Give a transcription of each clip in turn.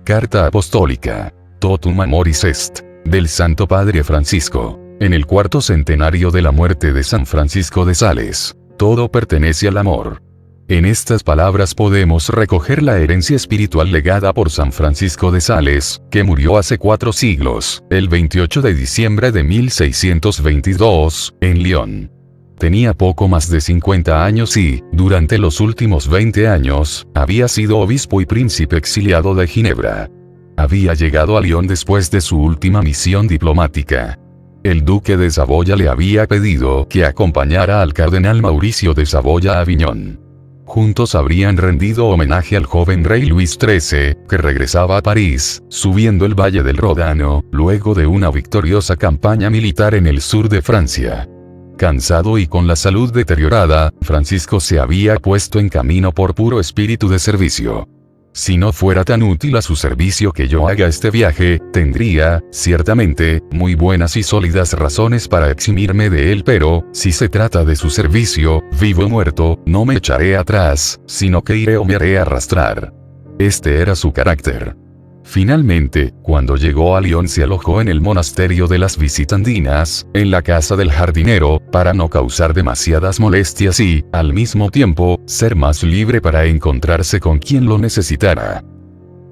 Carta Apostólica Totum Amoris Est, del Santo Padre Francisco, en el cuarto centenario de la muerte de San Francisco de Sales. Todo pertenece al amor. En estas palabras podemos recoger la herencia espiritual legada por San Francisco de Sales, que murió hace 4 siglos, el 28 de diciembre de 1622, en Lyon. Tenía poco más de 50 años y, durante los últimos 20 años, había sido obispo y príncipe exiliado de Ginebra. Había llegado a Lyon después de su última misión diplomática. El duque de Saboya le había pedido que acompañara al cardenal Mauricio de Saboya a Aviñón. Juntos habrían rendido homenaje al joven rey Luis XIII, que regresaba a París, subiendo el valle del Ródano, luego de una victoriosa campaña militar en el sur de Francia. Cansado y con la salud deteriorada, Francisco se había puesto en camino por puro espíritu de servicio. Si no fuera tan útil a su servicio que yo haga este viaje, tendría, ciertamente, muy buenas y sólidas razones para eximirme de él, pero, si se trata de su servicio, vivo o muerto, no me echaré atrás, sino que iré o me haré arrastrar. Este era su carácter. Finalmente, cuando llegó a Lyon se alojó en el monasterio de las Visitandinas, en la casa del jardinero, para no causar demasiadas molestias y, al mismo tiempo, ser más libre para encontrarse con quien lo necesitara.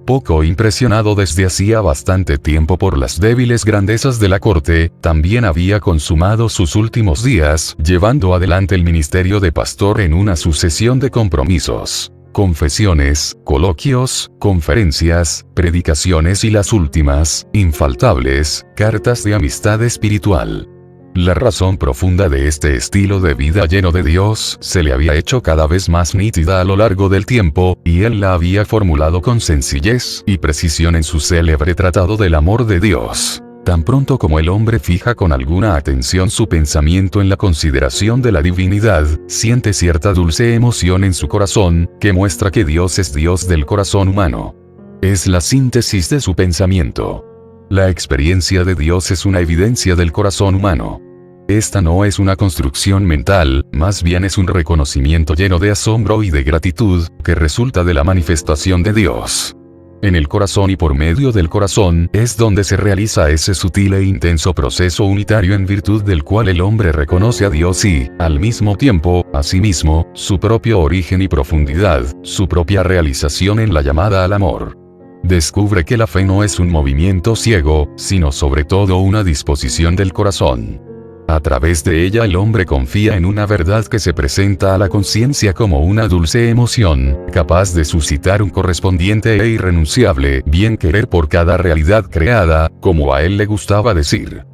Poco impresionado desde hacía bastante tiempo por las débiles grandezas de la corte, también había consumado sus últimos días, llevando adelante el ministerio de pastor en una sucesión de compromisos. Confesiones, coloquios, conferencias, predicaciones y las últimas, infaltables, cartas de amistad espiritual. La razón profunda de este estilo de vida lleno de Dios se le había hecho cada vez más nítida a lo largo del tiempo, y él la había formulado con sencillez y precisión en su célebre Tratado del Amor de Dios. Tan pronto como el hombre fija con alguna atención su pensamiento en la consideración de la divinidad, siente cierta dulce emoción en su corazón, que muestra que Dios es Dios del corazón humano. Es la síntesis de su pensamiento. La experiencia de Dios es una evidencia del corazón humano. Esta no es una construcción mental, más bien es un reconocimiento lleno de asombro y de gratitud, que resulta de la manifestación de Dios. En el corazón y por medio del corazón es donde se realiza ese sutil e intenso proceso unitario en virtud del cual el hombre reconoce a Dios y, al mismo tiempo, a sí mismo, su propio origen y profundidad, su propia realización en la llamada al amor. Descubre que la fe no es un movimiento ciego, sino sobre todo una disposición del corazón. A través de ella el hombre confía en una verdad que se presenta a la conciencia como una dulce emoción, capaz de suscitar un correspondiente e irrenunciable bien querer por cada realidad creada, como a él le gustaba decir.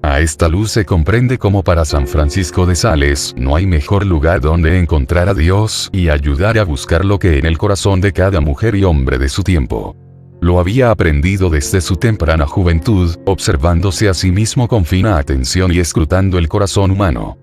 A esta luz se comprende cómo para San Francisco de Sales no hay mejor lugar donde encontrar a Dios y ayudar a buscarlo que en el corazón de cada mujer y hombre de su tiempo. Lo había aprendido desde su temprana juventud, observándose a sí mismo con fina atención y escrutando el corazón humano.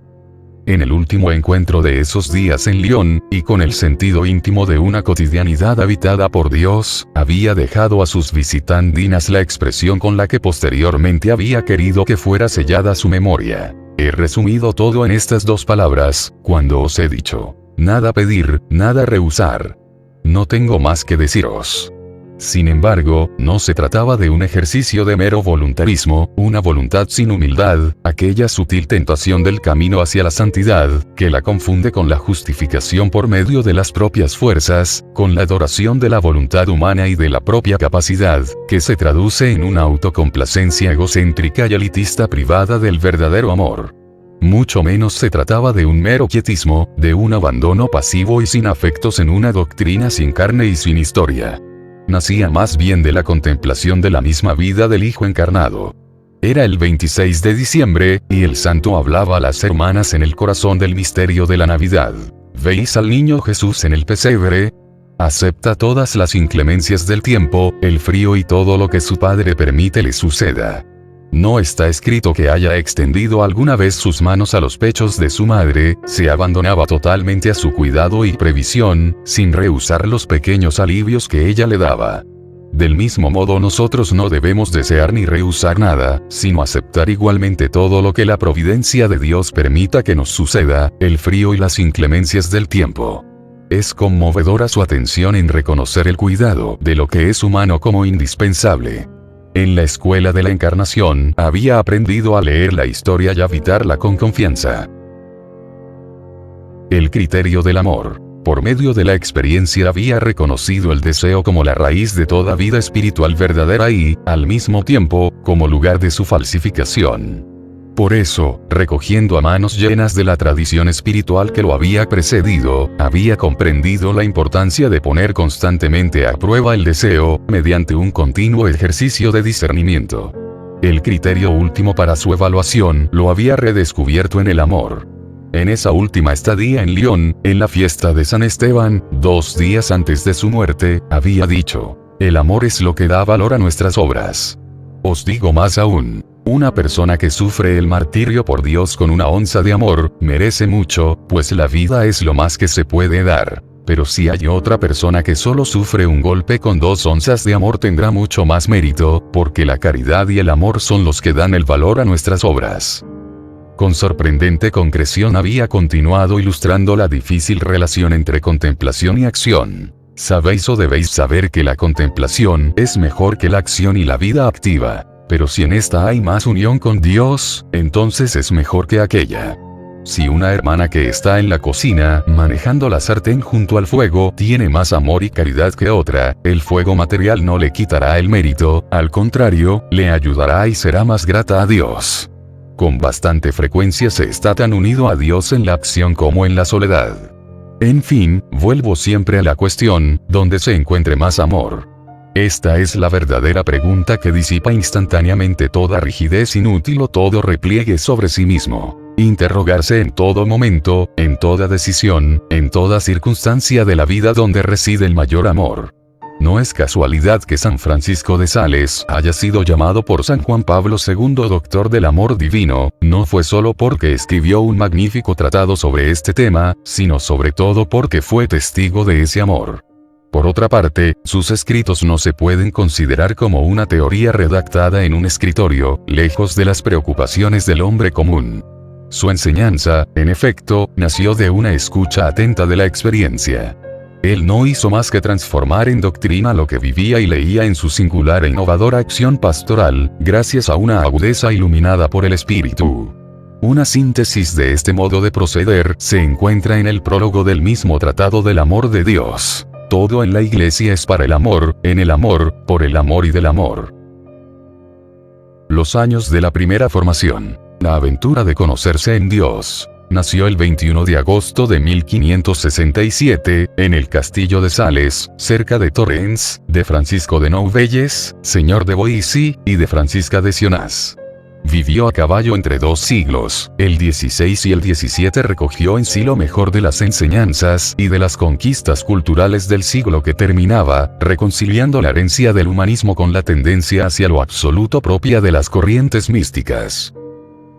En el último encuentro de esos días en Lyon, y con el sentido íntimo de una cotidianidad habitada por Dios, había dejado a sus visitandinas la expresión con la que posteriormente había querido que fuera sellada su memoria. He resumido todo en estas 2 palabras, cuando os he dicho: nada pedir, nada rehusar. No tengo más que deciros. Sin embargo, no se trataba de un ejercicio de mero voluntarismo, una voluntad sin humildad, aquella sutil tentación del camino hacia la santidad, que la confunde con la justificación por medio de las propias fuerzas, con la adoración de la voluntad humana y de la propia capacidad, que se traduce en una autocomplacencia egocéntrica y elitista privada del verdadero amor. Mucho menos se trataba de un mero quietismo, de un abandono pasivo y sin afectos en una doctrina sin carne y sin historia. Nacía más bien de la contemplación de la misma vida del Hijo encarnado. Era el 26 de diciembre, y el santo hablaba a las hermanas en el corazón del misterio de la Navidad. ¿Veis al niño Jesús en el pesebre? Acepta todas las inclemencias del tiempo, el frío y todo lo que su padre permite le suceda. No está escrito que haya extendido alguna vez sus manos a los pechos de su madre, se abandonaba totalmente a su cuidado y previsión, sin rehusar los pequeños alivios que ella le daba. Del mismo modo nosotros no debemos desear ni rehusar nada, sino aceptar igualmente todo lo que la providencia de Dios permita que nos suceda, el frío y las inclemencias del tiempo. Es conmovedora su atención en reconocer el cuidado de lo que es humano como indispensable. En la escuela de la encarnación, había aprendido a leer la historia y a habitarla con confianza. El criterio del amor. Por medio de la experiencia había reconocido el deseo como la raíz de toda vida espiritual verdadera y, al mismo tiempo, como lugar de su falsificación. Por eso, recogiendo a manos llenas de la tradición espiritual que lo había precedido, había comprendido la importancia de poner constantemente a prueba el deseo, mediante un continuo ejercicio de discernimiento. El criterio último para su evaluación lo había redescubierto en el amor. En esa última estadía en Lyon, en la fiesta de San Esteban, 2 días antes de su muerte, había dicho: el amor es lo que da valor a nuestras obras. Os digo más aún. Una persona que sufre el martirio por Dios con una onza de amor, merece mucho, pues la vida es lo más que se puede dar. Pero si hay otra persona que solo sufre un golpe con 2 onzas de amor, tendrá mucho más mérito, porque la caridad y el amor son los que dan el valor a nuestras obras. Con sorprendente concreción había continuado ilustrando la difícil relación entre contemplación y acción. Sabéis o debéis saber que la contemplación es mejor que la acción y la vida activa. Pero si en esta hay más unión con Dios, entonces es mejor que aquella. Si una hermana que está en la cocina, manejando la sartén junto al fuego, tiene más amor y caridad que otra, el fuego material no le quitará el mérito, al contrario, le ayudará y será más grata a Dios. Con bastante frecuencia se está tan unido a Dios en la acción como en la soledad. En fin, vuelvo siempre a la cuestión, ¿dónde se encuentre más amor? Esta es la verdadera pregunta que disipa instantáneamente toda rigidez inútil o todo repliegue sobre sí mismo. Interrogarse en todo momento, en toda decisión, en toda circunstancia de la vida donde reside el mayor amor. No es casualidad que San Francisco de Sales haya sido llamado por San Juan Pablo II doctor del amor divino, no fue solo porque escribió un magnífico tratado sobre este tema, sino sobre todo porque fue testigo de ese amor. Por otra parte, sus escritos no se pueden considerar como una teoría redactada en un escritorio, lejos de las preocupaciones del hombre común. Su enseñanza, en efecto, nació de una escucha atenta de la experiencia. Él no hizo más que transformar en doctrina lo que vivía y leía en su singular e innovadora acción pastoral, gracias a una agudeza iluminada por el Espíritu. Una síntesis de este modo de proceder se encuentra en el prólogo del mismo Tratado del Amor de Dios. Todo en la Iglesia es para el amor, en el amor, por el amor y del amor. Los años de la primera formación. La aventura de conocerse en Dios. Nació el 21 de agosto de 1567, en el castillo de Sales, cerca de Torrens, de Francisco de Nouvelles, señor de Boissy, y de Francisca de Sionás. Vivió a caballo entre 2 siglos, el 16 y el 17 recogió en sí lo mejor de las enseñanzas y de las conquistas culturales del siglo que terminaba, reconciliando la herencia del humanismo con la tendencia hacia lo absoluto propia de las corrientes místicas.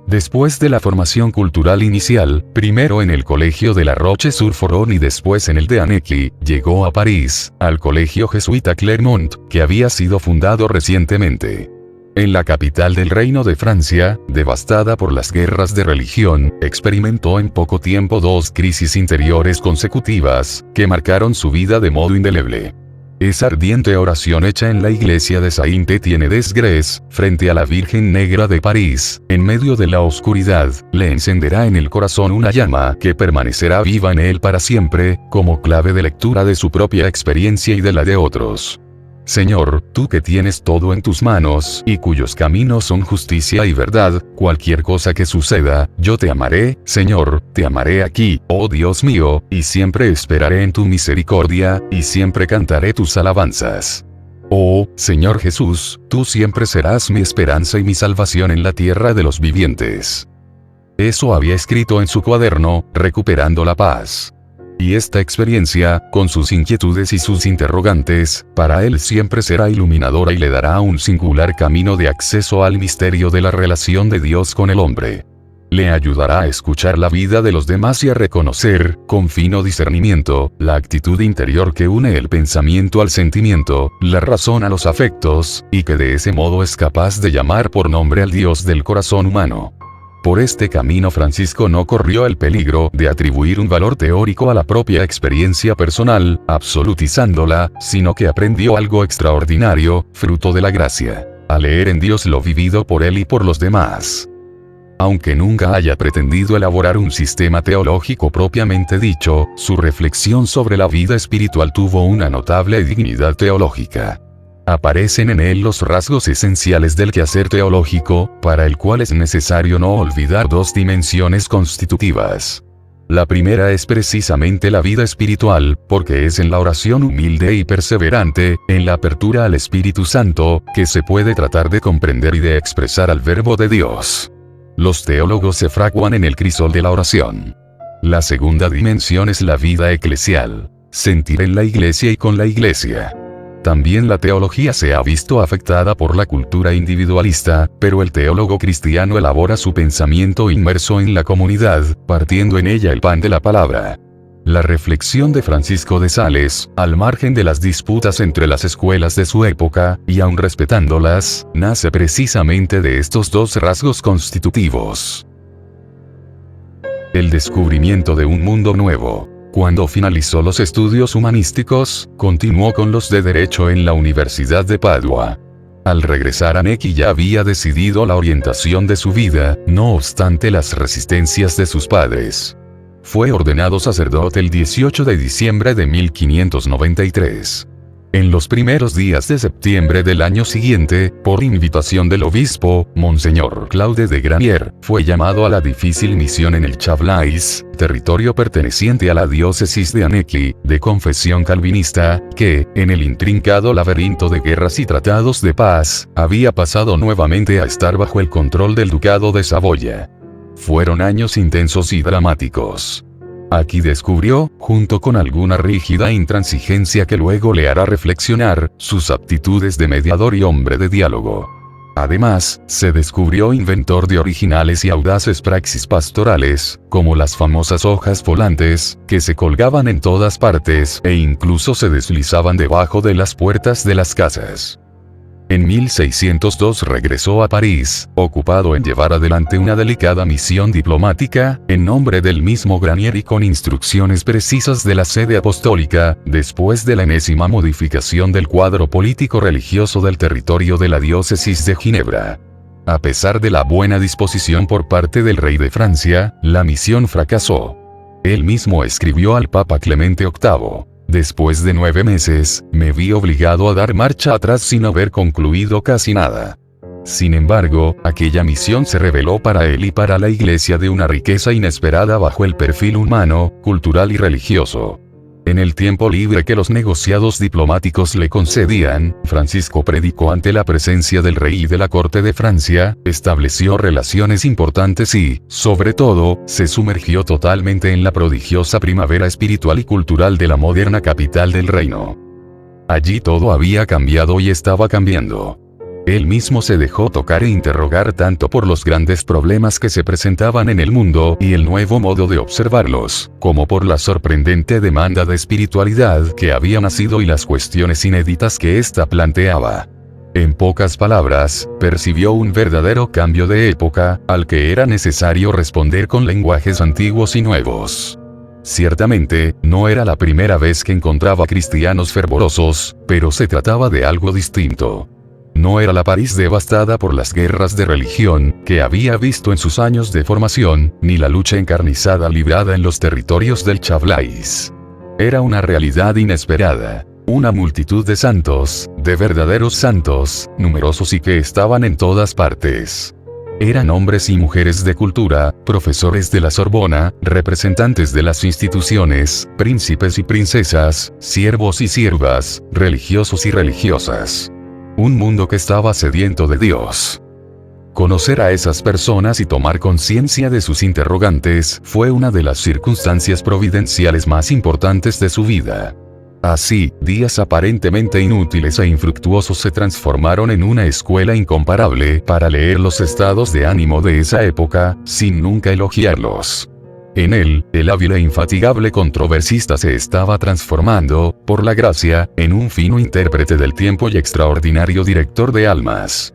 Después de la formación cultural inicial, primero en el colegio de la Roche-sur-Foron y después en el de Annecy, llegó a París, al colegio jesuita Clermont, que había sido fundado recientemente. En la capital del Reino de Francia, devastada por las guerras de religión, experimentó en poco tiempo 2 crisis interiores consecutivas, que marcaron su vida de modo indeleble. Esa ardiente oración hecha en la iglesia de Saint-Étienne-des-Grès, frente a la Virgen Negra de París, en medio de la oscuridad, le encenderá en el corazón una llama que permanecerá viva en él para siempre, como clave de lectura de su propia experiencia y de la de otros. Señor, tú que tienes todo en tus manos, y cuyos caminos son justicia y verdad, cualquier cosa que suceda, yo te amaré, Señor, te amaré aquí, oh Dios mío, y siempre esperaré en tu misericordia, y siempre cantaré tus alabanzas. Oh, Señor Jesús, tú siempre serás mi esperanza y mi salvación en la tierra de los vivientes. Eso había escrito en su cuaderno, Recuperando la Paz. Y esta experiencia, con sus inquietudes y sus interrogantes, para él siempre será iluminadora y le dará un singular camino de acceso al misterio de la relación de Dios con el hombre. Le ayudará a escuchar la vida de los demás y a reconocer, con fino discernimiento, la actitud interior que une el pensamiento al sentimiento, la razón a los afectos, y que de ese modo es capaz de llamar por nombre al Dios del corazón humano. Por este camino Francisco no corrió el peligro de atribuir un valor teórico a la propia experiencia personal, absolutizándola, sino que aprendió algo extraordinario, fruto de la gracia, a leer en Dios lo vivido por él y por los demás. Aunque nunca haya pretendido elaborar un sistema teológico propiamente dicho, su reflexión sobre la vida espiritual tuvo una notable dignidad teológica. Aparecen en él los rasgos esenciales del quehacer teológico, para el cual es necesario no olvidar dos dimensiones constitutivas. La primera es precisamente la vida espiritual, porque es en la oración humilde y perseverante, en la apertura al Espíritu Santo, que se puede tratar de comprender y de expresar al Verbo de Dios. Los teólogos se fraguan en el crisol de la oración. La segunda dimensión es la vida eclesial, sentir en la Iglesia y con la Iglesia. También la teología se ha visto afectada por la cultura individualista, pero el teólogo cristiano elabora su pensamiento inmerso en la comunidad, partiendo en ella el pan de la palabra. La reflexión de Francisco de Sales, al margen de las disputas entre las escuelas de su época, y aun respetándolas, nace precisamente de estos dos rasgos constitutivos. El descubrimiento de un mundo nuevo. Cuando finalizó los estudios humanísticos, continuó con los de Derecho en la Universidad de Padua. Al regresar a Necchi ya había decidido la orientación de su vida, no obstante las resistencias de sus padres. Fue ordenado sacerdote el 18 de diciembre de 1593. En los primeros días de septiembre del año siguiente, por invitación del obispo, Monseñor Claude de Granier, fue llamado a la difícil misión en el Chablais, territorio perteneciente a la diócesis de Annecy, de confesión calvinista, que, en el intrincado laberinto de guerras y tratados de paz, había pasado nuevamente a estar bajo el control del Ducado de Saboya. Fueron años intensos y dramáticos. Aquí descubrió, junto con alguna rígida intransigencia que luego le hará reflexionar, sus aptitudes de mediador y hombre de diálogo. Además, se descubrió inventor de originales y audaces praxis pastorales, como las famosas hojas volantes, que se colgaban en todas partes e incluso se deslizaban debajo de las puertas de las casas. En 1602 regresó a París, ocupado en llevar adelante una delicada misión diplomática, en nombre del mismo Granier y con instrucciones precisas de la sede apostólica, después de la enésima modificación del cuadro político-religioso del territorio de la diócesis de Ginebra. A pesar de la buena disposición por parte del rey de Francia, la misión fracasó. Él mismo escribió al Papa Clemente VIII. Después de 9 meses, me vi obligado a dar marcha atrás sin haber concluido casi nada. Sin embargo, aquella misión se reveló para él y para la Iglesia de una riqueza inesperada bajo el perfil humano, cultural y religioso. En el tiempo libre que los negociados diplomáticos le concedían, Francisco predicó ante la presencia del rey y de la corte de Francia, estableció relaciones importantes y, sobre todo, se sumergió totalmente en la prodigiosa primavera espiritual y cultural de la moderna capital del reino. Allí todo había cambiado y estaba cambiando. Él mismo se dejó tocar e interrogar tanto por los grandes problemas que se presentaban en el mundo y el nuevo modo de observarlos, como por la sorprendente demanda de espiritualidad que había nacido y las cuestiones inéditas que ésta planteaba. En pocas palabras, percibió un verdadero cambio de época, al que era necesario responder con lenguajes antiguos y nuevos. Ciertamente, no era la primera vez que encontraba cristianos fervorosos, pero se trataba de algo distinto. No era la París devastada por las guerras de religión, que había visto en sus años de formación, ni la lucha encarnizada librada en los territorios del Chablais. Era una realidad inesperada. Una multitud de santos, de verdaderos santos, numerosos y que estaban en todas partes. Eran hombres y mujeres de cultura, profesores de la Sorbona, representantes de las instituciones, príncipes y princesas, siervos y siervas, religiosos y religiosas. Un mundo que estaba sediento de Dios. Conocer a esas personas y tomar conciencia de sus interrogantes fue una de las circunstancias providenciales más importantes de su vida. Así, días aparentemente inútiles e infructuosos se transformaron en una escuela incomparable para leer los estados de ánimo de esa época, sin nunca elogiarlos. En él, el hábil e infatigable controversista se estaba transformando, por la gracia, en un fino intérprete del tiempo y extraordinario director de almas.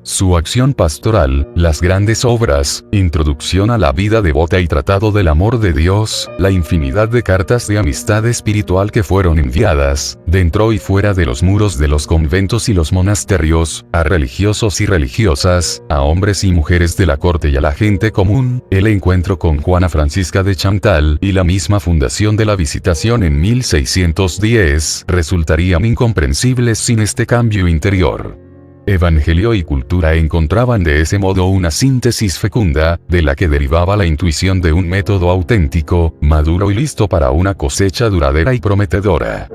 Su acción pastoral, las grandes obras, introducción a la vida devota y tratado del amor de Dios, la infinidad de cartas de amistad espiritual que fueron enviadas, dentro y fuera de los muros de los conventos y los monasterios, a religiosos y religiosas, a hombres y mujeres de la corte y a la gente común, el encuentro con Juana Francisca de Chantal y la misma fundación de la Visitación en 1610, resultarían incomprensibles sin este cambio interior. Evangelio y cultura encontraban de ese modo una síntesis fecunda, de la que derivaba la intuición de un método auténtico, maduro y listo para una cosecha duradera y prometedora.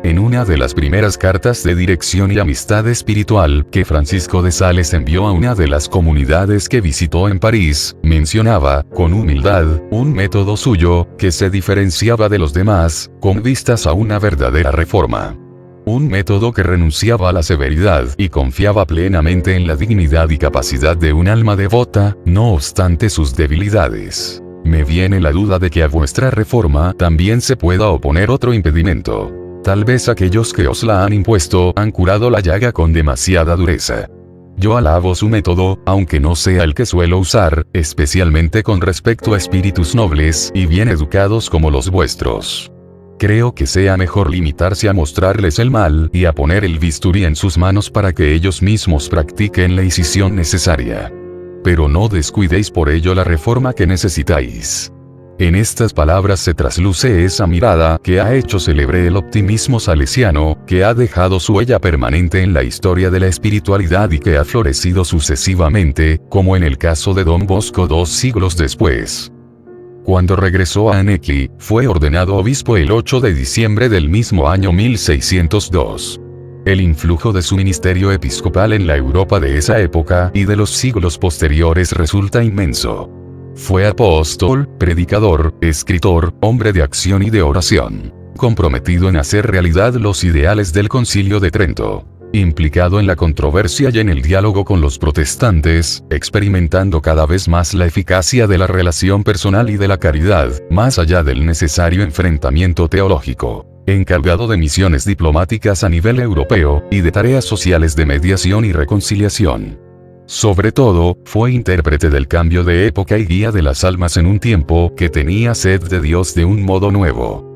En una de las primeras cartas de dirección y amistad espiritual que Francisco de Sales envió a una de las comunidades que visitó en París, mencionaba, con humildad, un método suyo, que se diferenciaba de los demás, con vistas a una verdadera reforma. Un método que renunciaba a la severidad y confiaba plenamente en la dignidad y capacidad de un alma devota, no obstante sus debilidades. Me viene la duda de que a vuestra reforma también se pueda oponer otro impedimento. Tal vez aquellos que os la han impuesto han curado la llaga con demasiada dureza. Yo alabo su método, aunque no sea el que suelo usar, especialmente con respecto a espíritus nobles y bien educados como los vuestros. Creo que sea mejor limitarse a mostrarles el mal y a poner el bisturí en sus manos para que ellos mismos practiquen la incisión necesaria. Pero no descuidéis por ello la reforma que necesitáis. En estas palabras se trasluce esa mirada que ha hecho célebre el optimismo salesiano, que ha dejado su huella permanente en la historia de la espiritualidad y que ha florecido sucesivamente, como en el caso de Don Bosco 2 siglos después. Cuando regresó a Anequi, fue ordenado obispo el 8 de diciembre del mismo año 1602. El influjo de su ministerio episcopal en la Europa de esa época y de los siglos posteriores resulta inmenso. Fue apóstol, predicador, escritor, hombre de acción y de oración, comprometido en hacer realidad los ideales del Concilio de Trento, implicado en la controversia y en el diálogo con los protestantes, experimentando cada vez más la eficacia de la relación personal y de la caridad, más allá del necesario enfrentamiento teológico, encargado de misiones diplomáticas a nivel europeo, y de tareas sociales de mediación y reconciliación. Sobre todo, fue intérprete del cambio de época y guía de las almas en un tiempo que tenía sed de Dios de un modo nuevo.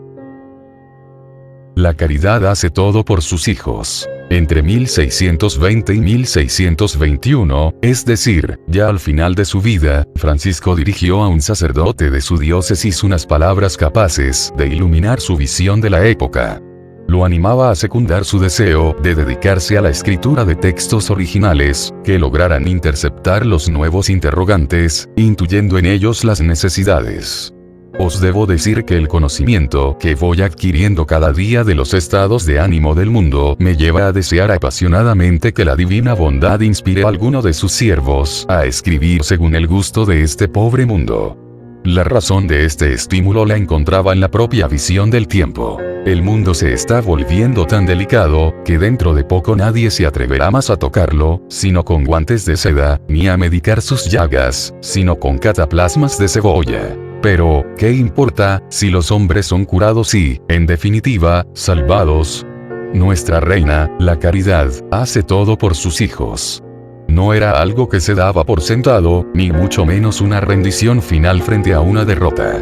La caridad hace todo por sus hijos. Entre 1620 y 1621, es decir, ya al final de su vida, Francisco dirigió a un sacerdote de su diócesis unas palabras capaces de iluminar su visión de la época. Lo animaba a secundar su deseo de dedicarse a la escritura de textos originales, que lograran interceptar los nuevos interrogantes, intuyendo en ellos las necesidades. Os debo decir que el conocimiento que voy adquiriendo cada día de los estados de ánimo del mundo me lleva a desear apasionadamente que la divina bondad inspire a alguno de sus siervos a escribir según el gusto de este pobre mundo. La razón de este estímulo la encontraba en la propia visión del tiempo. El mundo se está volviendo tan delicado, que dentro de poco nadie se atreverá más a tocarlo, sino con guantes de seda, ni a medicar sus llagas, sino con cataplasmas de cebolla. Pero, ¿qué importa, si los hombres son curados y, en definitiva, salvados? Nuestra reina, la caridad, hace todo por sus hijos. No era algo que se daba por sentado, ni mucho menos una rendición final frente a una derrota.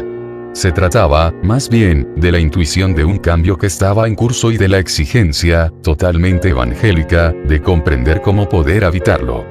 Se trataba, más bien, de la intuición de un cambio que estaba en curso y de la exigencia, totalmente evangélica, de comprender cómo poder habitarlo.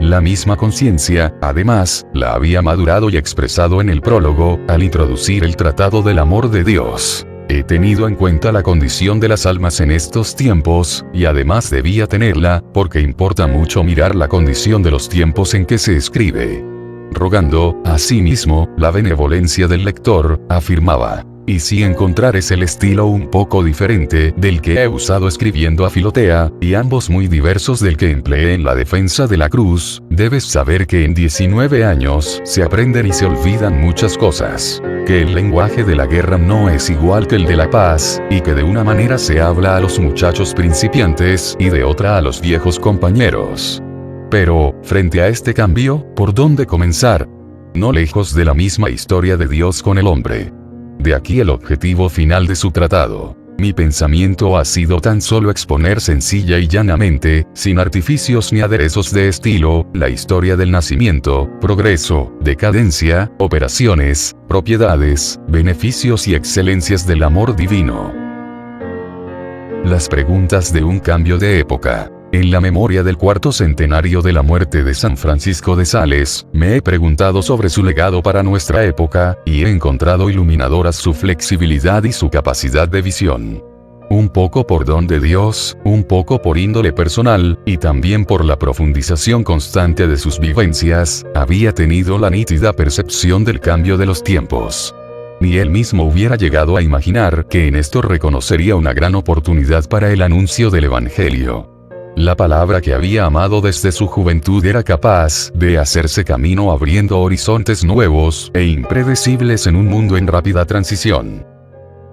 La misma conciencia, además, la había madurado y expresado en el prólogo, al introducir el Tratado del Amor de Dios. He tenido en cuenta la condición de las almas en estos tiempos, y además debía tenerla, porque importa mucho mirar la condición de los tiempos en que se escribe. Rogando, asimismo, la benevolencia del lector, afirmaba: y si encontrares el estilo un poco diferente del que he usado escribiendo a Filotea, y ambos muy diversos del que empleé en la defensa de la cruz, debes saber que en 19 años se aprenden y se olvidan muchas cosas, que el lenguaje de la guerra no es igual que el de la paz, y que de una manera se habla a los muchachos principiantes y de otra a los viejos compañeros. Pero, frente a este cambio, ¿por dónde comenzar? No lejos de la misma historia de Dios con el hombre. De aquí el objetivo final de su tratado. Mi pensamiento ha sido tan solo exponer sencilla y llanamente, sin artificios ni aderezos de estilo, la historia del nacimiento, progreso, decadencia, operaciones, propiedades, beneficios y excelencias del amor divino. Las preguntas de un cambio de época. En la memoria del cuarto centenario de la muerte de San Francisco de Sales, me he preguntado sobre su legado para nuestra época, y he encontrado iluminadoras su flexibilidad y su capacidad de visión. Un poco por don de Dios, un poco por índole personal, y también por la profundización constante de sus vivencias, había tenido la nítida percepción del cambio de los tiempos. Ni él mismo hubiera llegado a imaginar que en esto reconocería una gran oportunidad para el anuncio del Evangelio. La palabra que había amado desde su juventud era capaz de hacerse camino abriendo horizontes nuevos e impredecibles en un mundo en rápida transición.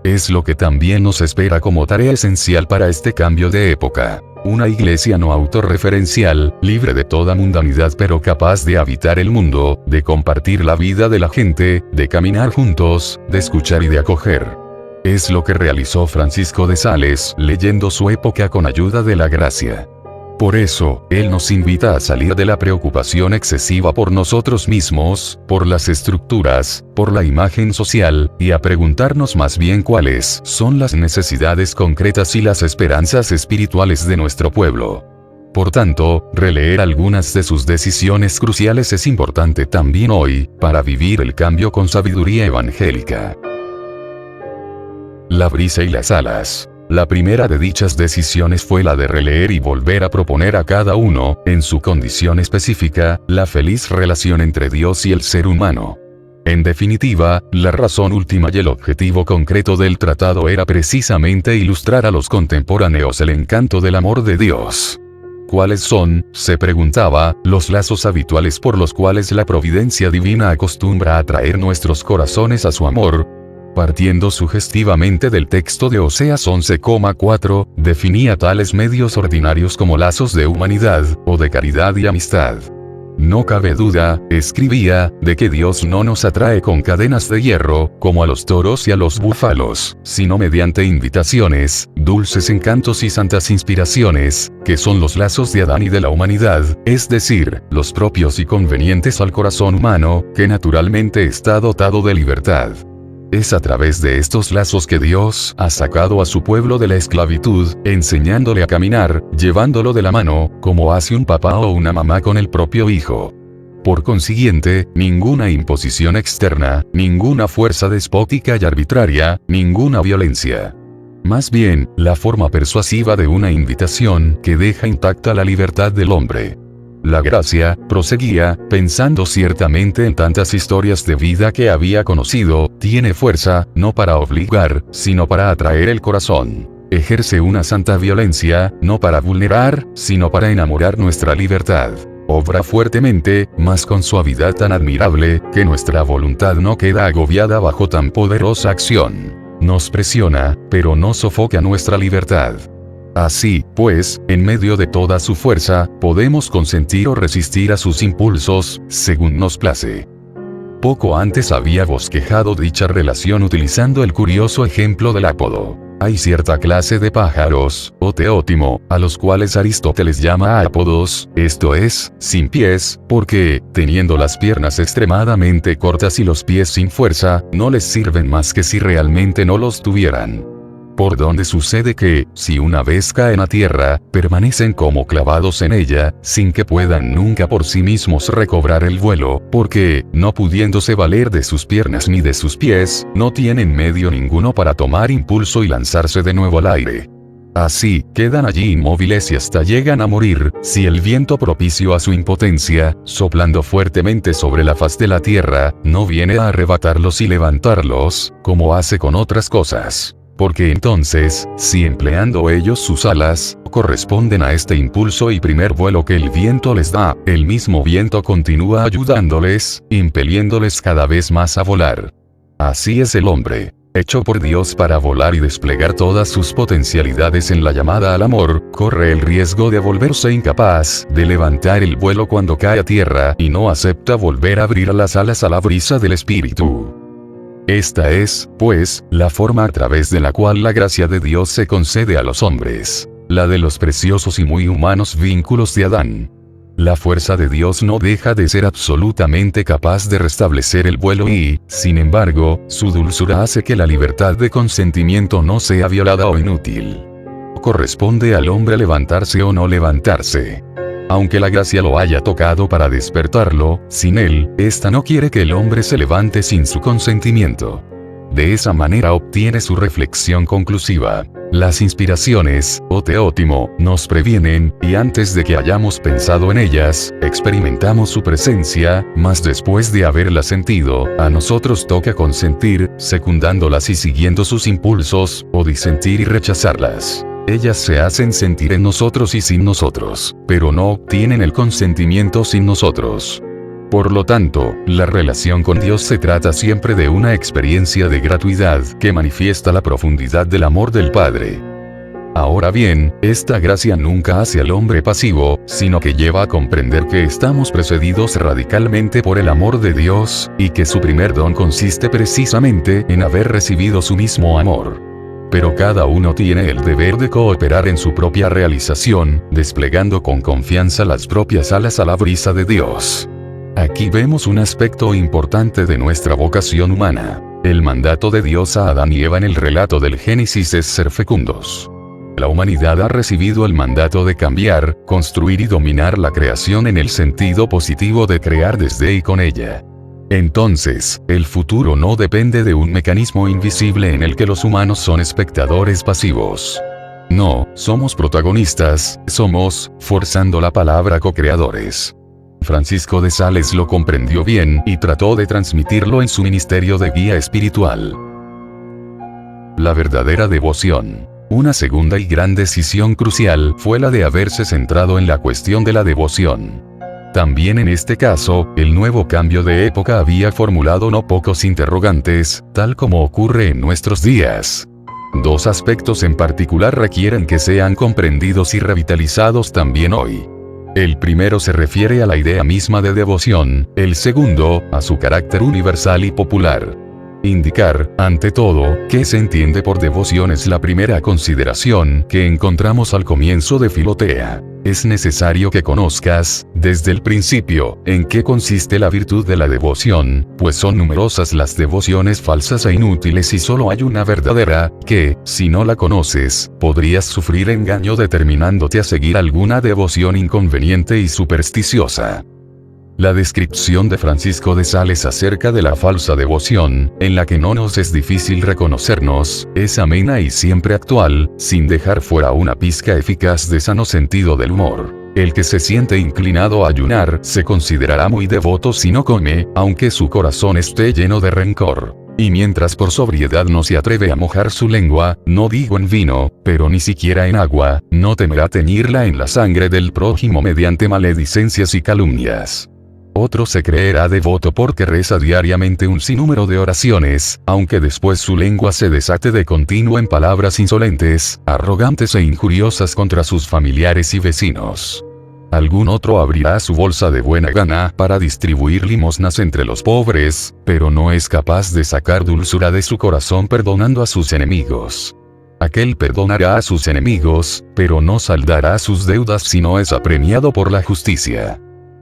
Es lo que también nos espera como tarea esencial para este cambio de época. Una iglesia no autorreferencial, libre de toda mundanidad pero capaz de habitar el mundo, de compartir la vida de la gente, de caminar juntos, de escuchar y de acoger. Es lo que realizó Francisco de Sales, leyendo su época con ayuda de la gracia. Por eso, él nos invita a salir de la preocupación excesiva por nosotros mismos, por las estructuras, por la imagen social, y a preguntarnos más bien cuáles son las necesidades concretas y las esperanzas espirituales de nuestro pueblo. Por tanto, releer algunas de sus decisiones cruciales es importante también hoy, para vivir el cambio con sabiduría evangélica. La brisa y las alas. La primera de dichas decisiones fue la de releer y volver a proponer a cada uno, en su condición específica, la feliz relación entre Dios y el ser humano. En definitiva, la razón última y el objetivo concreto del tratado era precisamente ilustrar a los contemporáneos el encanto del amor de Dios. ¿Cuáles son, se preguntaba, los lazos habituales por los cuales la providencia divina acostumbra a atraer nuestros corazones a su amor? Partiendo sugestivamente del texto de Oseas 11,4, definía tales medios ordinarios como lazos de humanidad, o de caridad y amistad. No cabe duda, escribía, de que Dios no nos atrae con cadenas de hierro, como a los toros y a los búfalos, sino mediante invitaciones, dulces encantos y santas inspiraciones, que son los lazos de Adán y de la humanidad, es decir, los propios y convenientes al corazón humano, que naturalmente está dotado de libertad. Es a través de estos lazos que Dios ha sacado a su pueblo de la esclavitud, enseñándole a caminar, llevándolo de la mano, como hace un papá o una mamá con el propio hijo. Por consiguiente, ninguna imposición externa, ninguna fuerza despótica y arbitraria, ninguna violencia. Más bien, la forma persuasiva de una invitación que deja intacta la libertad del hombre. La gracia, proseguía, pensando ciertamente en tantas historias de vida que había conocido, tiene fuerza, no para obligar, sino para atraer el corazón. Ejerce una santa violencia, no para vulnerar, sino para enamorar nuestra libertad. Obra fuertemente, mas con suavidad tan admirable, que nuestra voluntad no queda agobiada bajo tan poderosa acción. Nos presiona, pero no sofoca nuestra libertad. Así, pues, en medio de toda su fuerza, podemos consentir o resistir a sus impulsos, según nos place. Poco antes había bosquejado dicha relación utilizando el curioso ejemplo del ápodo. Hay cierta clase de pájaros, o teótimo, a los cuales Aristóteles llama ápodos, esto es, sin pies, porque, teniendo las piernas extremadamente cortas y los pies sin fuerza, no les sirven más que si realmente no los tuvieran. Por donde sucede que, si una vez caen a tierra, permanecen como clavados en ella, sin que puedan nunca por sí mismos recobrar el vuelo, porque, no pudiéndose valer de sus piernas ni de sus pies, no tienen medio ninguno para tomar impulso y lanzarse de nuevo al aire. Así, quedan allí inmóviles y hasta llegan a morir, si el viento propicio a su impotencia, soplando fuertemente sobre la faz de la tierra, no viene a arrebatarlos y levantarlos, como hace con otras cosas. Porque entonces, si empleando ellos sus alas, corresponden a este impulso y primer vuelo que el viento les da, el mismo viento continúa ayudándoles, impeliéndoles cada vez más a volar. Así es el hombre, hecho por Dios para volar y desplegar todas sus potencialidades en la llamada al amor, corre el riesgo de volverse incapaz de levantar el vuelo cuando cae a tierra y no acepta volver a abrir las alas a la brisa del espíritu. Esta es, pues, la forma a través de la cual la gracia de Dios se concede a los hombres, la de los preciosos y muy humanos vínculos de Adán. La fuerza de Dios no deja de ser absolutamente capaz de restablecer el vuelo y, sin embargo, su dulzura hace que la libertad de consentimiento no sea violada o inútil. Corresponde al hombre levantarse o no levantarse. Aunque la gracia lo haya tocado para despertarlo, sin él, ésta no quiere que el hombre se levante sin su consentimiento. De esa manera obtiene su reflexión conclusiva. Las inspiraciones, o teótimo, nos previenen, y antes de que hayamos pensado en ellas, experimentamos su presencia, mas después de haberlas sentido, a nosotros toca consentir, secundándolas y siguiendo sus impulsos, o disentir y rechazarlas. Ellas se hacen sentir en nosotros y sin nosotros, pero no obtienen el consentimiento sin nosotros. Por lo tanto, la relación con Dios se trata siempre de una experiencia de gratuidad que manifiesta la profundidad del amor del Padre. Ahora bien, esta gracia nunca hace al hombre pasivo, sino que lleva a comprender que estamos precedidos radicalmente por el amor de Dios, y que su primer don consiste precisamente en haber recibido su mismo amor. Pero cada uno tiene el deber de cooperar en su propia realización, desplegando con confianza las propias alas a la brisa de Dios. Aquí vemos un aspecto importante de nuestra vocación humana. El mandato de Dios a Adán y Eva en el relato del Génesis es ser fecundos. La humanidad ha recibido el mandato de cambiar, construir y dominar la creación en el sentido positivo de crear desde y con ella. Entonces, el futuro no depende de un mecanismo invisible en el que los humanos son espectadores pasivos. No, somos protagonistas, somos, forzando la palabra, co-creadores. Francisco de Sales lo comprendió bien y trató de transmitirlo en su ministerio de guía espiritual. La verdadera devoción. Una segunda y gran decisión crucial fue la de haberse centrado en la cuestión de la devoción. También en este caso, el nuevo cambio de época había formulado no pocos interrogantes, tal como ocurre en nuestros días. Dos aspectos en particular requieren que sean comprendidos y revitalizados también hoy. El primero se refiere a la idea misma de devoción, el segundo, a su carácter universal y popular. Indicar, ante todo, qué se entiende por devoción es la primera consideración que encontramos al comienzo de Filotea. Es necesario que conozcas, desde el principio, en qué consiste la virtud de la devoción, pues son numerosas las devociones falsas e inútiles y solo hay una verdadera, que, si no la conoces, podrías sufrir engaño determinándote a seguir alguna devoción inconveniente y supersticiosa. La descripción de Francisco de Sales acerca de la falsa devoción, en la que no nos es difícil reconocernos, es amena y siempre actual, sin dejar fuera una pizca eficaz de sano sentido del humor. El que se siente inclinado a ayunar se considerará muy devoto si no come, aunque su corazón esté lleno de rencor. Y mientras por sobriedad no se atreve a mojar su lengua, no digo en vino, pero ni siquiera en agua, no temerá teñirla en la sangre del prójimo mediante maledicencias y calumnias. Otro se creerá devoto porque reza diariamente un sinnúmero de oraciones, aunque después su lengua se desate de continuo en palabras insolentes, arrogantes e injuriosas contra sus familiares y vecinos. Algún otro abrirá su bolsa de buena gana para distribuir limosnas entre los pobres, pero no es capaz de sacar dulzura de su corazón perdonando a sus enemigos. Aquel perdonará a sus enemigos, pero no saldará sus deudas si no es apremiado por la justicia.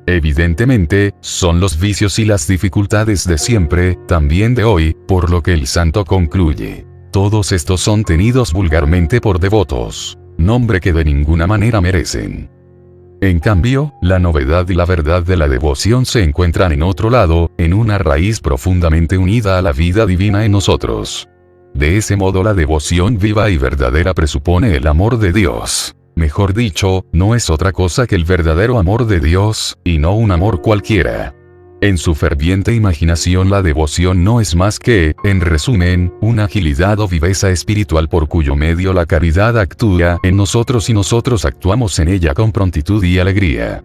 Evidentemente, son los vicios y las dificultades de siempre, también de hoy, por lo que el santo concluye. Todos estos son tenidos vulgarmente por devotos, nombre que de ninguna manera merecen. En cambio, la novedad y la verdad de la devoción se encuentran en otro lado, en una raíz profundamente unida a la vida divina en nosotros. De ese modo la devoción viva y verdadera presupone el amor de Dios. Mejor dicho, no es otra cosa que el verdadero amor de Dios, y no un amor cualquiera. En su ferviente imaginación la devoción no es más que, en resumen, una agilidad o viveza espiritual por cuyo medio la caridad actúa en nosotros y nosotros actuamos en ella con prontitud y alegría.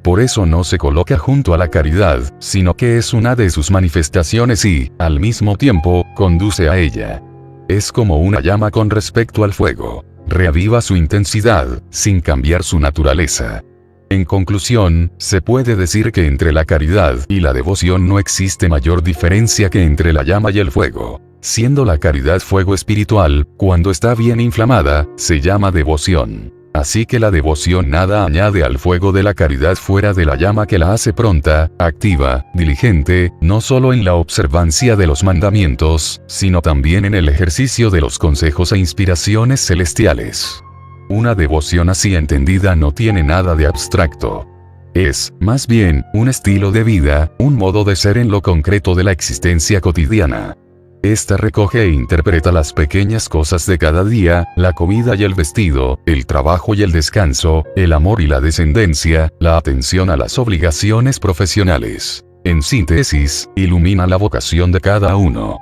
Por eso no se coloca junto a la caridad, sino que es una de sus manifestaciones y, al mismo tiempo, conduce a ella. Es como una llama con respecto al fuego. Reaviva su intensidad, sin cambiar su naturaleza. En conclusión, se puede decir que entre la caridad y la devoción no existe mayor diferencia que entre la llama y el fuego. Siendo la caridad fuego espiritual, cuando está bien inflamada, se llama devoción. Así que la devoción nada añade al fuego de la caridad fuera de la llama que la hace pronta, activa, diligente, no solo en la observancia de los mandamientos, sino también en el ejercicio de los consejos e inspiraciones celestiales. Una devoción así entendida no tiene nada de abstracto. Es, más bien, un estilo de vida, un modo de ser en lo concreto de la existencia cotidiana. Esta recoge e interpreta las pequeñas cosas de cada día, la comida y el vestido, el trabajo y el descanso, el amor y la descendencia, la atención a las obligaciones profesionales. En síntesis, ilumina la vocación de cada uno.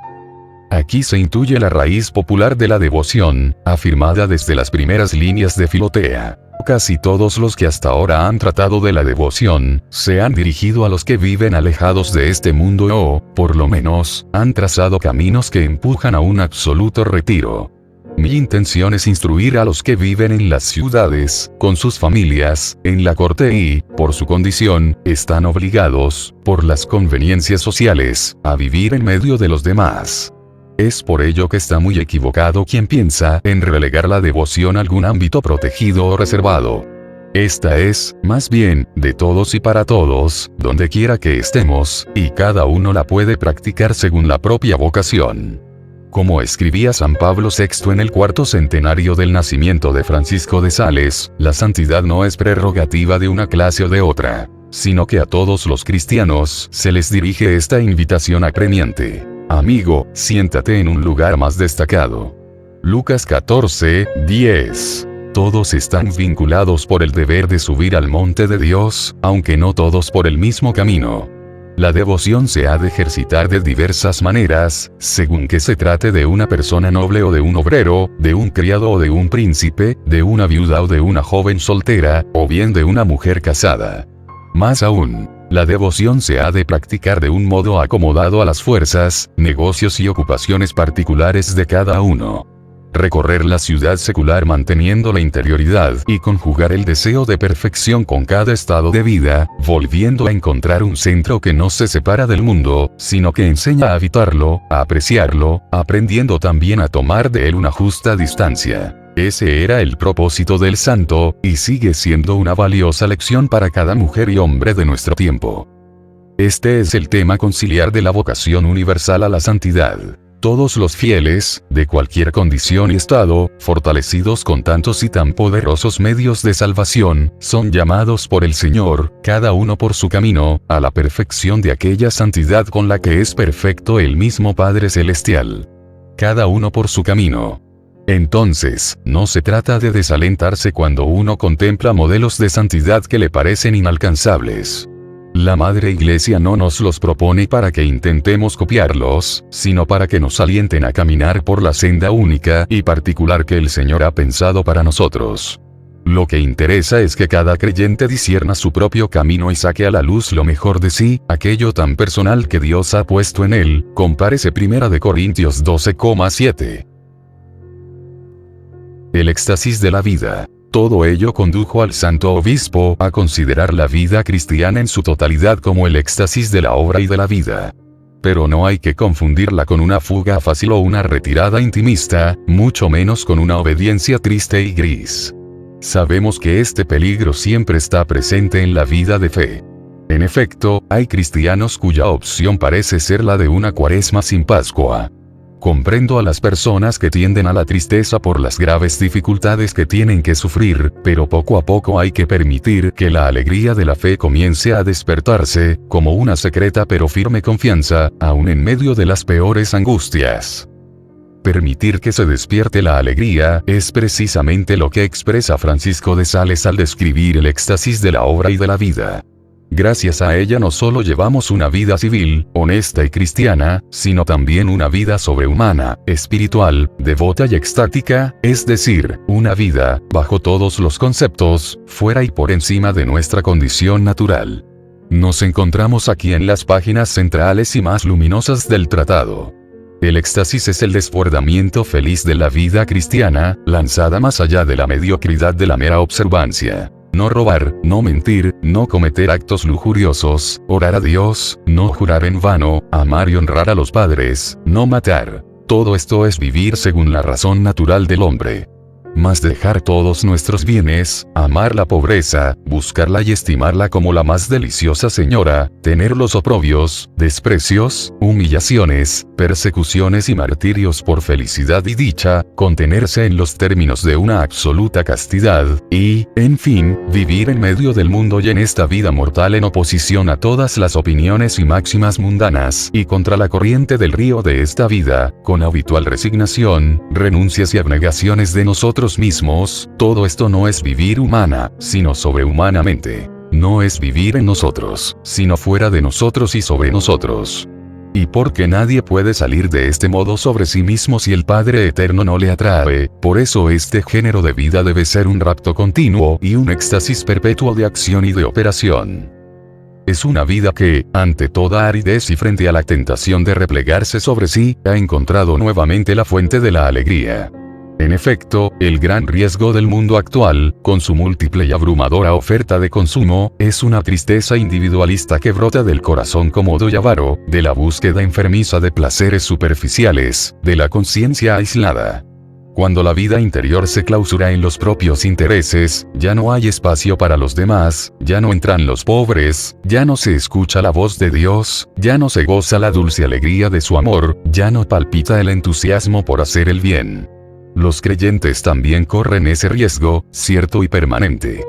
Aquí se intuye la raíz popular de la devoción, afirmada desde las primeras líneas de Filotea. Casi todos los que hasta ahora han tratado de la devoción, se han dirigido a los que viven alejados de este mundo o, por lo menos, han trazado caminos que empujan a un absoluto retiro. Mi intención es instruir a los que viven en las ciudades, con sus familias, en la corte y, por su condición, están obligados, por las conveniencias sociales, a vivir en medio de los demás. Es por ello que está muy equivocado quien piensa en relegar la devoción a algún ámbito protegido o reservado. Esta es, más bien, de todos y para todos, donde quiera que estemos, y cada uno la puede practicar según la propia vocación. Como escribía San Pablo VI en el cuarto centenario del nacimiento de Francisco de Sales, la santidad no es prerrogativa de una clase o de otra, sino que a todos los cristianos se les dirige esta invitación apremiante. Amigo, siéntate en un lugar más destacado. Lucas 14:10. Todos están vinculados por el deber de subir al monte de Dios, aunque no todos por el mismo camino. La devoción se ha de ejercitar de diversas maneras, según que se trate de una persona noble o de un obrero, de un criado o de un príncipe, de una viuda o de una joven soltera, o bien de una mujer casada. Más aún, la devoción se ha de practicar de un modo acomodado a las fuerzas, negocios y ocupaciones particulares de cada uno. Recorrer la ciudad secular manteniendo la interioridad y conjugar el deseo de perfección con cada estado de vida, volviendo a encontrar un centro que no se separa del mundo, sino que enseña a habitarlo, a apreciarlo, aprendiendo también a tomar de él una justa distancia. Ese era el propósito del santo, y sigue siendo una valiosa lección para cada mujer y hombre de nuestro tiempo. Este es el tema conciliar de la vocación universal a la santidad. Todos los fieles, de cualquier condición y estado, fortalecidos con tantos y tan poderosos medios de salvación, son llamados por el Señor, cada uno por su camino, a la perfección de aquella santidad con la que es perfecto el mismo Padre Celestial. Cada uno por su camino. Entonces, no se trata de desalentarse cuando uno contempla modelos de santidad que le parecen inalcanzables. La Madre Iglesia no nos los propone para que intentemos copiarlos, sino para que nos alienten a caminar por la senda única y particular que el Señor ha pensado para nosotros. Lo que interesa es que cada creyente discierna su propio camino y saque a la luz lo mejor de sí, aquello tan personal que Dios ha puesto en él, compárese 1 Corintios 12,7. El éxtasis de la vida. Todo ello condujo al santo obispo a considerar la vida cristiana en su totalidad como el éxtasis de la obra y de la vida. Pero no hay que confundirla con una fuga fácil o una retirada intimista, mucho menos con una obediencia triste y gris. Sabemos que este peligro siempre está presente en la vida de fe. En efecto, hay cristianos cuya opción parece ser la de una cuaresma sin Pascua. Comprendo a las personas que tienden a la tristeza por las graves dificultades que tienen que sufrir, pero poco a poco hay que permitir que la alegría de la fe comience a despertarse, como una secreta pero firme confianza, aun en medio de las peores angustias. Permitir que se despierte la alegría es precisamente lo que expresa Francisco de Sales al describir el éxtasis de la obra y de la vida. Gracias a ella no solo llevamos una vida civil, honesta y cristiana, sino también una vida sobrehumana, espiritual, devota y extática, es decir, una vida, bajo todos los conceptos, fuera y por encima de nuestra condición natural. Nos encontramos aquí en las páginas centrales y más luminosas del tratado. El éxtasis es el desbordamiento feliz de la vida cristiana, lanzada más allá de la mediocridad de la mera observancia. no robar, no mentir, no cometer actos lujuriosos, orar a Dios, no jurar en vano, amar y honrar a los padres, no matar. Todo esto es vivir según la razón natural del hombre. Mas dejar todos nuestros bienes, amar la pobreza, buscarla y estimarla como la más deliciosa señora, tener los oprobios, desprecios, humillaciones, persecuciones y martirios por felicidad y dicha, contenerse en los términos de una absoluta castidad, y, en fin, vivir en medio del mundo y en esta vida mortal en oposición a todas las opiniones y máximas mundanas, y contra la corriente del río de esta vida, con habitual resignación, renuncias y abnegaciones de nosotros mismos, todo esto no es vivir humana, sino sobrehumanamente. No es vivir en nosotros, sino fuera de nosotros y sobre nosotros. Y porque nadie puede salir de este modo sobre sí mismo si el Padre Eterno no le atrae, por eso este género de vida debe ser un rapto continuo y un éxtasis perpetuo de acción y de operación. Es una vida que, ante toda aridez y frente a la tentación de replegarse sobre sí, ha encontrado nuevamente la fuente de la alegría. En efecto, el gran riesgo del mundo actual, con su múltiple y abrumadora oferta de consumo, es una tristeza individualista que brota del corazón cómodo y avaro, de la búsqueda enfermiza de placeres superficiales, de la conciencia aislada. Cuando la vida interior se clausura en los propios intereses, ya no hay espacio para los demás, ya no entran los pobres, ya no se escucha la voz de Dios, ya no se goza la dulce alegría de su amor, ya no palpita el entusiasmo por hacer el bien. Los creyentes también corren ese riesgo, cierto y permanente.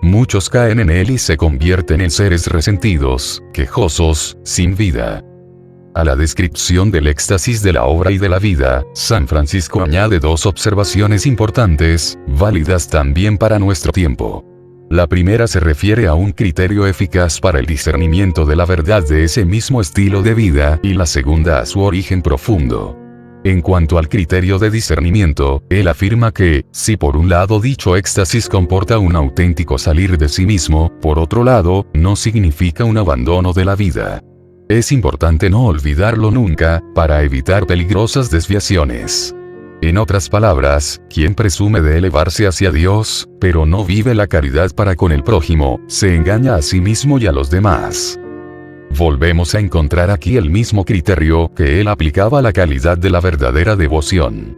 Muchos caen en él y se convierten en seres resentidos, quejosos, sin vida. A la descripción del éxtasis de la obra y de la vida, San Francisco añade dos observaciones importantes, válidas también para nuestro tiempo. La primera se refiere a un criterio eficaz para el discernimiento de la verdad de ese mismo estilo de vida, y la segunda a su origen profundo. En cuanto al criterio de discernimiento, él afirma que, si por un lado dicho éxtasis comporta un auténtico salir de sí mismo, por otro lado, no significa un abandono de la vida. Es importante no olvidarlo nunca, para evitar peligrosas desviaciones. En otras palabras, quien presume de elevarse hacia Dios, pero no vive la caridad para con el prójimo, se engaña a sí mismo y a los demás. Volvemos a encontrar aquí el mismo criterio que él aplicaba a la calidad de la verdadera devoción.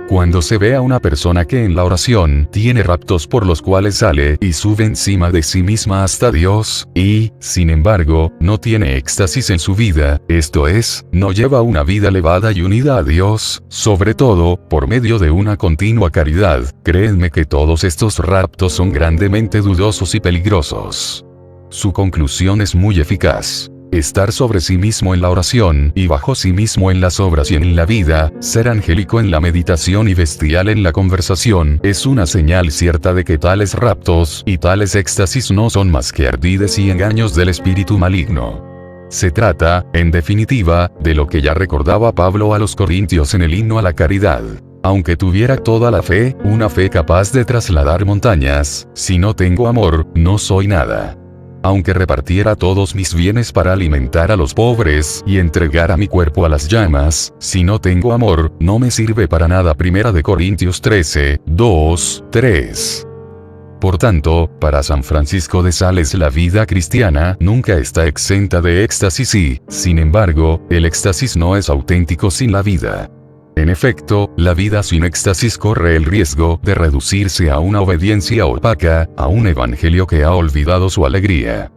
Cuando se ve a una persona que en la oración tiene raptos por los cuales sale y sube encima de sí misma hasta Dios, y, sin embargo, no tiene éxtasis en su vida, esto es, no lleva una vida elevada y unida a Dios, sobre todo, por medio de una continua caridad, créanme que todos estos raptos son grandemente dudosos y peligrosos. Su conclusión es muy eficaz. Estar sobre sí mismo en la oración y bajo sí mismo en las obras y en la vida, ser angélico en la meditación y bestial en la conversación, es una señal cierta de que tales raptos y tales éxtasis no son más que ardides y engaños del espíritu maligno. Se trata, en definitiva, de lo que ya recordaba Pablo a los Corintios en el himno a la caridad. Aunque tuviera toda la fe, una fe capaz de trasladar montañas, si no tengo amor, no soy nada. Aunque repartiera todos mis bienes para alimentar a los pobres y entregara mi cuerpo a las llamas, si no tengo amor, no me sirve para nada. 1 Corintios 13, 2, 3. Por tanto, para San Francisco de Sales la vida cristiana nunca está exenta de éxtasis y, sin embargo, el éxtasis no es auténtico sin la vida. En efecto, la vida sin éxtasis corre el riesgo de reducirse a una obediencia opaca, a un evangelio que ha olvidado su alegría.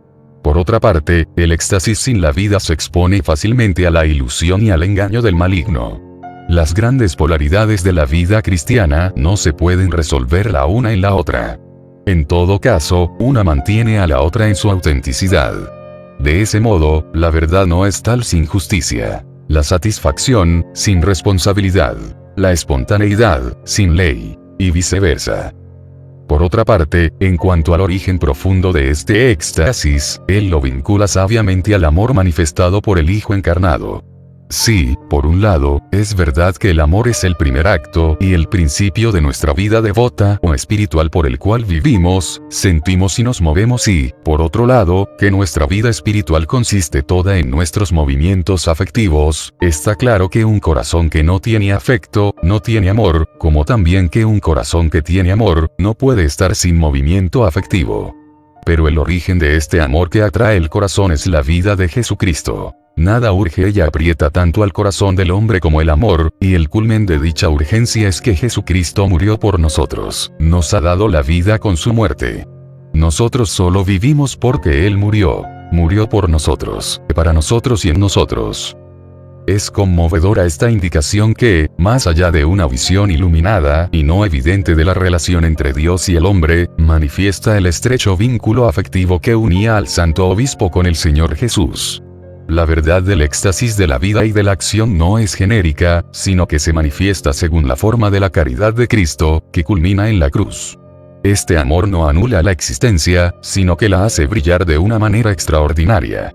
Por otra parte, el éxtasis sin la vida se expone fácilmente a la ilusión y al engaño del maligno. Las grandes polaridades de la vida cristiana no se pueden resolver la una en la otra. En todo caso, una mantiene a la otra en su autenticidad. De ese modo, la verdad no es tal sin justicia. La satisfacción, sin responsabilidad. La espontaneidad, sin ley. Y viceversa. Por otra parte, en cuanto al origen profundo de este éxtasis, él lo vincula sabiamente al amor manifestado por el Hijo encarnado. Sí, por un lado, es verdad que el amor es el primer acto y el principio de nuestra vida devota o espiritual por el cual vivimos, sentimos y nos movemos y, por otro lado, que nuestra vida espiritual consiste toda en nuestros movimientos afectivos. Está claro que un corazón que no tiene afecto, no tiene amor, como también que un corazón que tiene amor, no puede estar sin movimiento afectivo. Pero el origen de este amor que atrae el corazón es la vida de Jesucristo. Nada urge y aprieta tanto al corazón del hombre como el amor, y el culmen de dicha urgencia es que Jesucristo murió por nosotros, nos ha dado la vida con su muerte. Nosotros solo vivimos porque Él murió por nosotros, para nosotros y en nosotros. Es conmovedora esta indicación que, más allá de una visión iluminada y no evidente de la relación entre Dios y el hombre, manifiesta el estrecho vínculo afectivo que unía al Santo Obispo con el Señor Jesús. La verdad del éxtasis de la vida y de la acción no es genérica, sino que se manifiesta según la forma de la caridad de Cristo, que culmina en la cruz. Este amor no anula la existencia, sino que la hace brillar de una manera extraordinaria.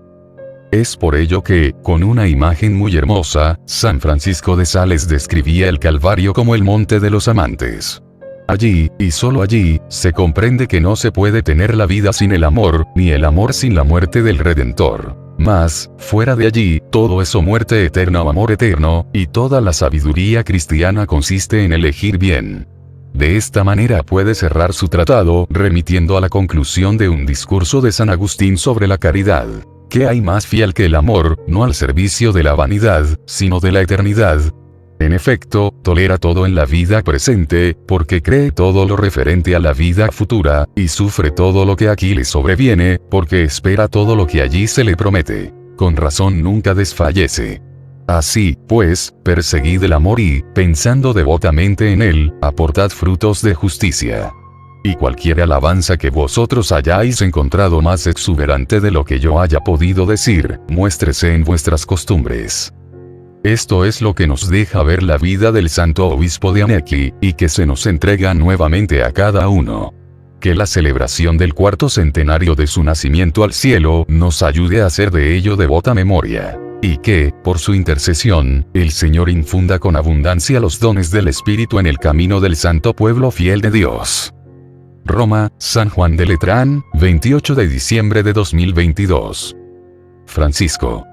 Es por ello que, con una imagen muy hermosa, San Francisco de Sales describía el Calvario como el monte de los amantes. Allí, y solo allí, se comprende que no se puede tener la vida sin el amor, ni el amor sin la muerte del Redentor. Mas, fuera de allí, todo es o muerte eterna o amor eterno, y toda la sabiduría cristiana consiste en elegir bien. De esta manera puede cerrar su tratado, remitiendo a la conclusión de un discurso de San Agustín sobre la caridad. ¿Qué hay más fiel que el amor, no al servicio de la vanidad, sino de la eternidad? En efecto, tolera todo en la vida presente, porque cree todo lo referente a la vida futura, y sufre todo lo que aquí le sobreviene, porque espera todo lo que allí se le promete. Con razón nunca desfallece. Así, pues, perseguid el amor y, pensando devotamente en él, aportad frutos de justicia. Y cualquier alabanza que vosotros hayáis encontrado más exuberante de lo que yo haya podido decir, muéstrese en vuestras costumbres. Esto es lo que nos deja ver la vida del Santo Obispo de Annecy, y que se nos entrega nuevamente a cada uno. Que la celebración del cuarto centenario de su nacimiento al cielo nos ayude a hacer de ello devota memoria. Y que, por su intercesión, el Señor infunda con abundancia los dones del Espíritu en el camino del santo pueblo fiel de Dios. Roma, San Juan de Letrán, 28 de diciembre de 2022. Francisco.